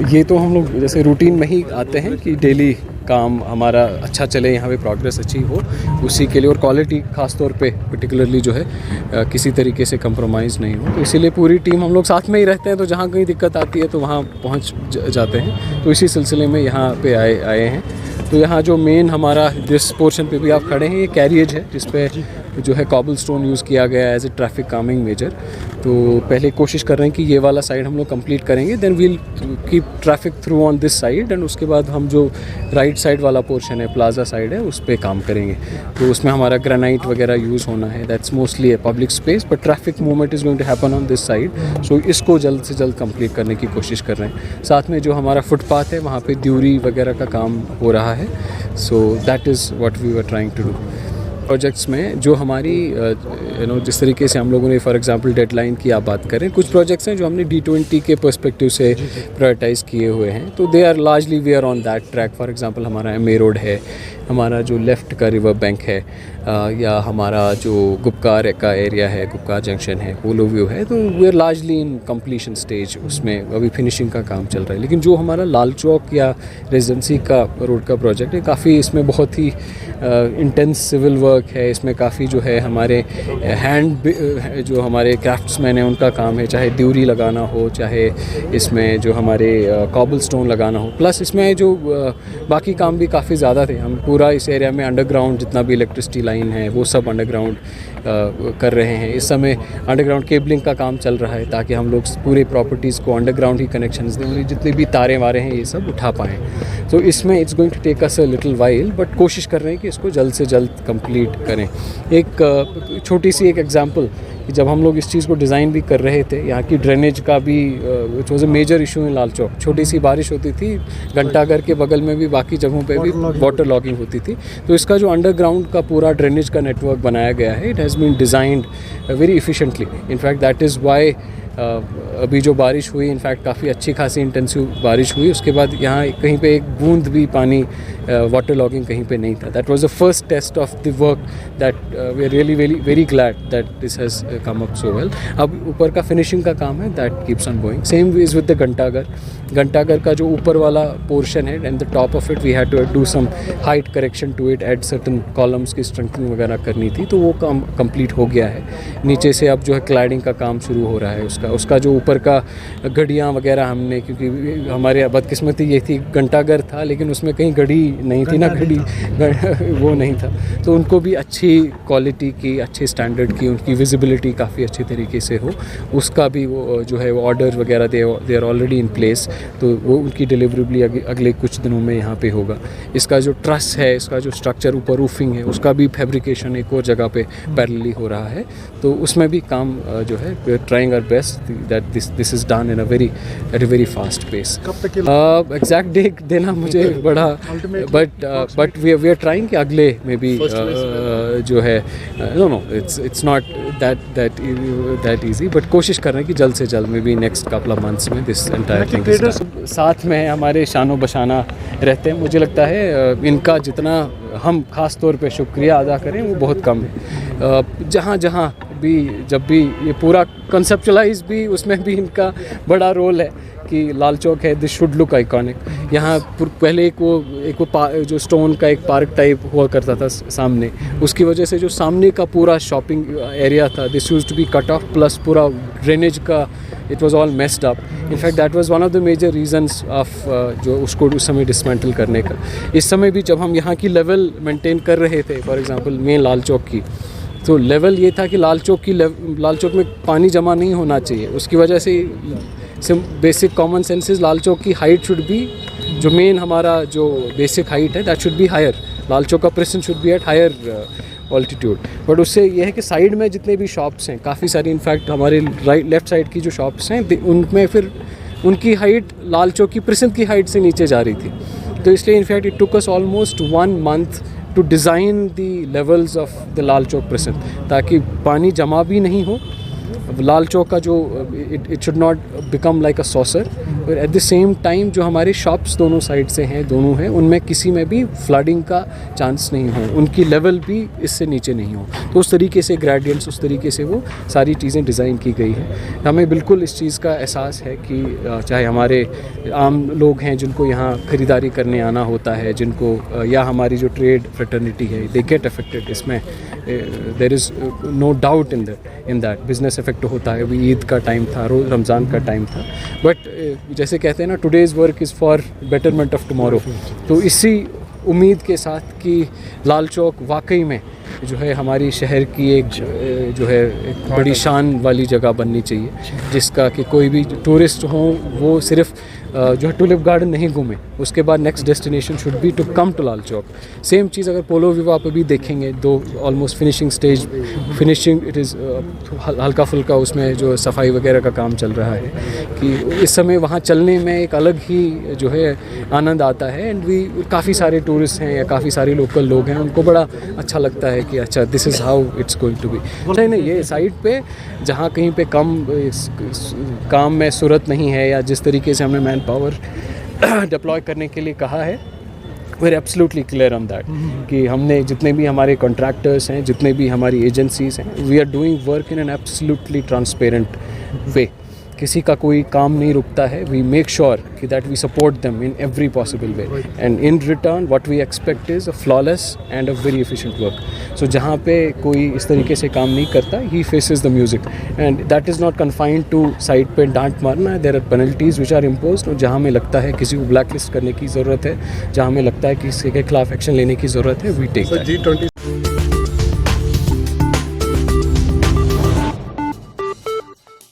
ये तो हम लोग जैसे रूटीन में ही आते हैं कि डेली काम हमारा अच्छा चले, यहाँ पे प्रोग्रेस अच्छी हो, उसी के लिए, और क्वालिटी ख़ास तौर पे पर्टिकुलरली जो है किसी तरीके से कंप्रोमाइज़ नहीं हो। तो इसीलिए पूरी टीम हम लोग साथ में ही रहते हैं, तो जहाँ कहीं दिक्कत आती है तो वहाँ पहुँच जाते हैं। तो इसी सिलसिले में यहाँ पे आए हैं। तो यहाँ जो मेन हमारा जिस पोर्शन पे भी आप खड़े हैं, ये कैरिएज है जिस पे जो है कॉबल स्टोन यूज़ किया गया है as a traffic calming measure. तो पहले कोशिश कर रहे हैं कि ये वाला साइड हम लोग कंप्लीट करेंगे, then we'll keep traffic through on this side, and उसके बाद हम जो राइट साइड वाला पोर्शन है, प्लाजा साइड है, उस पर काम करेंगे। तो उसमें हमारा ग्रेनाइट वगैरह यूज़ होना है, that's mostly a public space, but traffic movement is going to happen on this side. So इसको जल्द से जल्द कंप्लीट करने की कोशिश कर रहे हैं। साथ में जो हमारा फुटपाथ है वहाँ पे ड्यूरी वगैरह का काम हो रहा है। So that is what we were trying to do. Projects में जो हमारी जिस तरीके से हम लोगों ने फॉर एग्जांपल डेडलाइन की आप बात करें, कुछ प्रोजेक्ट्स हैं जो हमने D20 के पर्सपेक्टिव से प्रायोरिटाइज़ किए हुए हैं, तो they are largely we are on that track. For example हमारा MA रोड है, हमारा जो लेफ़्ट का रिवर बैंक है, या हमारा जो गुपकार का एरिया है, गुपकार जंक्शन है, पोलो व्यू है, तो we are largely in completion stage, उसमें अभी फिनिशिंग का काम चल रहा है। लेकिन जो हमारा लाल चौक या रेजिडेंसी का रोड का प्रोजेक्ट है, काफ़ी इसमें बहुत ही इंटेंस सिविल वर्क है, इसमें काफ़ी जो है हमारे जो हमारे क्राफ्ट्समैन हैं उनका काम है, चाहे ड्यूरी लगाना हो, चाहे इसमें जो हमारे कॉबल स्टोन लगाना हो, प्लस इसमें जो बाकी काम भी काफ़ी ज़्यादा थे। हम पूरा इस एरिया में अंडरग्राउंड जितना भी इलेक्ट्रिसिटी लाइन है वो सब अंडरग्राउंड कर रहे हैं। इस समय अंडरग्राउंड केबलिंग का काम चल रहा है ताकि हम लोग पूरे प्रॉपर्टीज़ को अंडरग्राउंड ही कनेक्शंस दें, जितने भी तारे वारे हैं ये सब उठा पाएँ। तो इसमें it's going to take us a little while, but कोशिश कर रहे हैं कि इसको जल्द से जल्द कंप्लीट करें। एक छोटी सी एक एग्जांपल कि जब हम लोग इस चीज़ को डिज़ाइन भी कर रहे थे, यहाँ की ड्रेनेज का भी which was a major issue in Lal Chowk. छोटी सी बारिश होती थी, घंटाघर के बगल में भी बाकी जगहों पे भी वाटर लॉगिंग होती थी। तो इसका जो अंडरग्राउंड का पूरा ड्रेनेज का नेटवर्क बनाया गया है, it has been designed very efficiently. In fact that is why अभी जो बारिश हुई, इनफैक्ट काफ़ी अच्छी खासी इंटेंसिव बारिश हुई, उसके बाद यहाँ कहीं पे एक बूंद भी पानी वाटर लॉगिंग कहीं पे नहीं था। That was the first test of the work that we are really very glad that this has come up so well. अब ऊपर का फिनिशिंग का काम है, that keeps on going. Same is with the Ghantaghar का जो ऊपर वाला पोर्शन है, and the top of it we had to do some height correction to it, add certain columns की स्ट्रेंथनिंग वगैरह करनी थी, तो वो काम कंप्लीट हो गया है। नीचे से अब जो है क्लैडिंग का काम शुरू हो रहा है। उसका जो ऊपर का घड़ियाँ वगैरह हमने, क्योंकि हमारे बदकिस्मती ये थी, घंटाघर था लेकिन उसमें कहीं घड़ी नहीं थी ना, घड़ी वो नहीं था, तो उनको भी अच्छी क्वालिटी की, अच्छे स्टैंडर्ड की, उनकी विजिबिलिटी काफ़ी अच्छे तरीके से हो, उसका भी वो जो है वो ऑर्डर वगैरह they are already in place. तो वो उनकी डिलीवरी अगले कुछ दिनों में यहाँ पे होगा। इसका जो ट्रस है, इसका जो स्ट्रक्चर ऊपर रूफिंग है, उसका भी फैब्रिकेशन एक और जगह पे पैरेलली हो रहा है। तो उसमें भी काम जो है we are trying our best that this is done in at a very fast pace. Exact date देना मुझे बड़ा, बट वी आर ट्राइंग कि अगले में भी जो है no it's not that easy, but कोशिश कर रहे हैं कि जल्द से जल्द में भी नेक्स्ट कपल ऑफ मंथ्स में दिस एंटायर थिंग साथ में हमारे शानो बशाना रहते हैं। मुझे लगता है इनका जितना हम ख़ास तौर पे शुक्रिया अदा करें वो बहुत कम है। जहाँ भी जब भी ये पूरा कंसेप्चुलाइज भी, उसमें भी इनका बड़ा रोल है कि लाल चौक है, दिस शुड लुक आइकॉनिक। यहाँ पहले एक वो जो स्टोन का एक पार्क टाइप हुआ करता था सामने, उसकी वजह से जो सामने का पूरा शॉपिंग एरिया था, this used to be cut off, plus पूरा ड्रेनेज का it was all messed up. In fact that was one of the major reasons of जो उसको उस समय डिसमेंटल करने का। इस समय भी जब हम यहाँ की लेवल मेंटेन कर रहे थे, फॉर एग्जांपल मेन लाल चौक की, तो लेवल ये था कि लाल चौक में पानी जमा नहीं होना चाहिए। उसकी वजह से basic common senses, Lal Chowk की हाइट शुड बी, जो मेन हमारा जो बेसिक हाइट है that should be higher. Lal Chowk का presence should be at higher altitude. But उससे ये है कि साइड में जितने भी शॉप्स हैं, काफ़ी सारी, इनफैक्ट हमारे लेफ़्ट साइड की जो शॉप्स हैं, उनमें फिर उनकी हाइट लाल चौक की प्रेजेंस की हाइट से नीचे जा रही थी। तो इसलिए in fact it took us almost 1 month to design the levels of the Lal Chowk present, ताकि पानी जमा भी नहीं हो, लाल चौक का जो it should not become like a saucer, और एट द सेम टाइम जो हमारे शॉप्स दोनों साइड से हैं, दोनों हैं, उनमें किसी में भी फ्लडिंग का चांस नहीं हो, उनकी लेवल भी इससे नीचे नहीं हो। तो उस तरीके से ग्रेडियंट्स, उस तरीके से वो सारी चीज़ें डिज़ाइन की गई हैं। हमें बिल्कुल इस चीज़ का एहसास है कि चाहे हमारे आम लोग हैं जिनको यहाँ ख़रीदारी करने आना होता है, जिनको या हमारी जो ट्रेड फ्रेटर्निटी है, दे गेट अफेक्टेड। इसमें there is no doubt in that business effect होता है। अभी ईद का टाइम था, रमज़ान का टाइम था, बट जैसे कहते हैं ना, today's work is for betterment of tomorrow. तो इसी उम्मीद के साथ कि लाल चौक वाकई में जो है हमारी शहर की एक जो है एक बड़ी शान वाली जगह बननी चाहिए, जिसका कि कोई भी टूरिस्ट हो वो सिर्फ जो है टुलिप गार्डन नहीं घूमे, उसके बाद next destination should be to come to Lal Chowk. Same चीज़ अगर पोलो विवा पे भी देखेंगे, दो ऑलमोस्ट फिनिशिंग इट इज़ हल्का फुल्का उसमें जो सफाई वगैरह का काम चल रहा है, कि इस समय वहाँ चलने में एक अलग ही जो है आनंद आता है। एंड वी काफ़ी सारे टूरिस्ट हैं या काफ़ी सारे लोकल लोग हैं, उनको बड़ा अच्छा लगता है कि अच्छा this is how it's going to be. नहीं, ये साइड पे जहाँ कहीं पे कम काम में सूरत नहीं है, या जिस तरीके से हमने मैन पावर डिप्लॉय करने के लिए कहा है, we are absolutely clear on that कि हमने जितने भी हमारे कॉन्ट्रैक्टर्स हैं, जितने भी हमारी एजेंसीज़ हैं, we are doing work in an absolutely transparent way. किसी का कोई काम नहीं रुकता है। वी मेक श्योर कि that we support them in every possible way, and in return what we expect is a flawless and a very efficient work. So जहाँ पे कोई इस तरीके से काम नहीं करता, he faces the music, and that is not confined to side पे डांट मारना। There are penalties which are imposed, और जहाँ हमें लगता है किसी को ब्लैक लिस्ट करने की ज़रूरत है, जहाँ हमें लगता है कि किसी के खिलाफ एक्शन लेने की ज़रूरत है, वी टेक दैट।